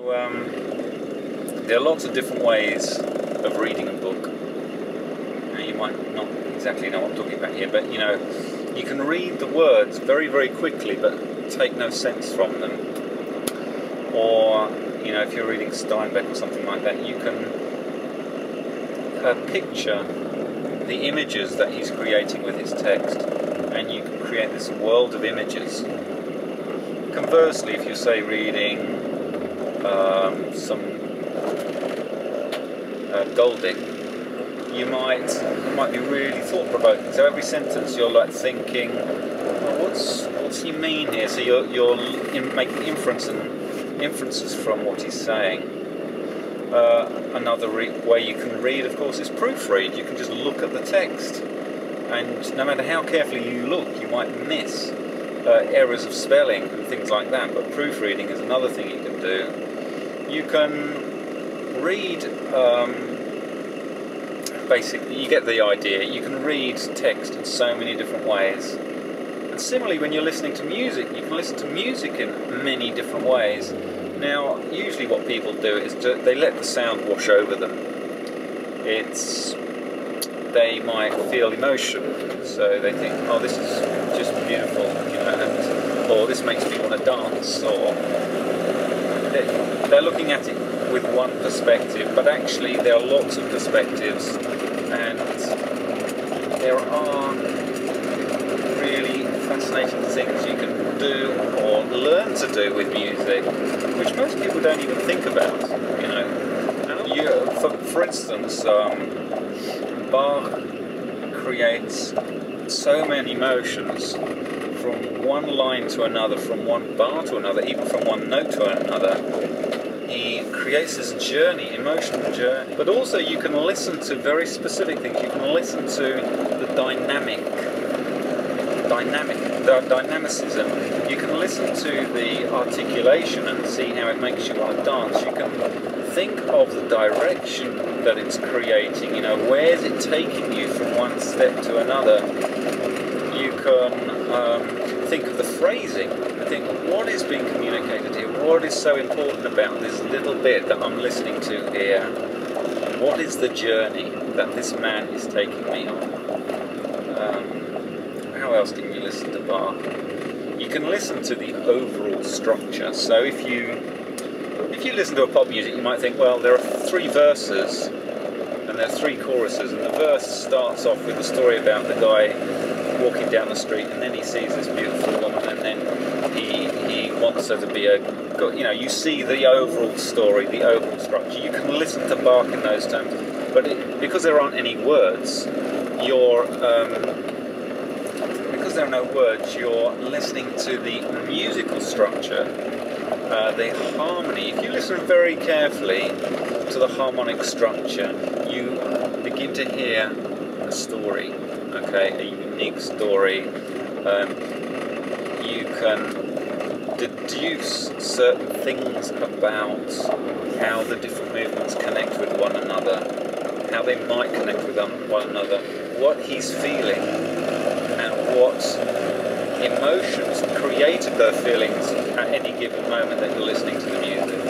There are lots of different ways of reading a book. Now, you might not exactly know what I'm talking about here, but you can read the words very, very quickly but take no sense from them. Or, if you're reading Steinbeck or something like that, you can picture the images that he's creating with his text, and you can create this world of images. Conversely, if you say reading some Golding, it might be really thought-provoking. So every sentence you're like thinking, what's he mean here? So you're making inferences from what he's saying. Another way you can read, of course, is proofread. You can just look at the text, and no matter how carefully you look, you might miss errors of spelling and things like that. But proofreading is another thing you can do. You can read, basically, you get the idea. You can read text in so many different ways. And similarly, when you're listening to music, you can listen to music in many different ways. Now, usually what people do is they let the sound wash over them. They might feel emotion, so they think, oh, this is just beautiful, or this makes me want to dance, or they're looking at it with one perspective, but actually there are lots of perspectives, and there are really fascinating things you can do or learn to do with music, which most people don't even think about. For instance, Bach creates so many emotions from one line to another, from one bar to another, even from one note to another. He creates this journey, emotional journey. But also you can listen to very specific things. You can listen to the dynamicism. You can listen to the articulation and see how it makes you want to dance. You can think of the direction that it's creating, where's it taking you from one step to another. You can think of the phrasing and think, what is being communicated here? What is so important about this little bit that I'm listening to here? What is the journey that this man is taking me on? How else can you listen to Bach? You can listen to the overall structure. So if you listen to a pop music, you might think, well, there are 3 verses and there are 3 choruses, and the verse starts off with a story about the guy walking down the street, and then he sees this beautiful woman, and then he wants her to be you see the overall story, the overall structure. You can listen to Bach in those terms, but because there aren't any words, you're listening to the musical structure, the harmony. If you listen very carefully to the harmonic structure, you begin to hear a story, a unique story. You can deduce certain things about how the different movements connect with one another, how they might connect with one another, what he's feeling, and what emotions created those feelings at any given moment that you're listening to the music.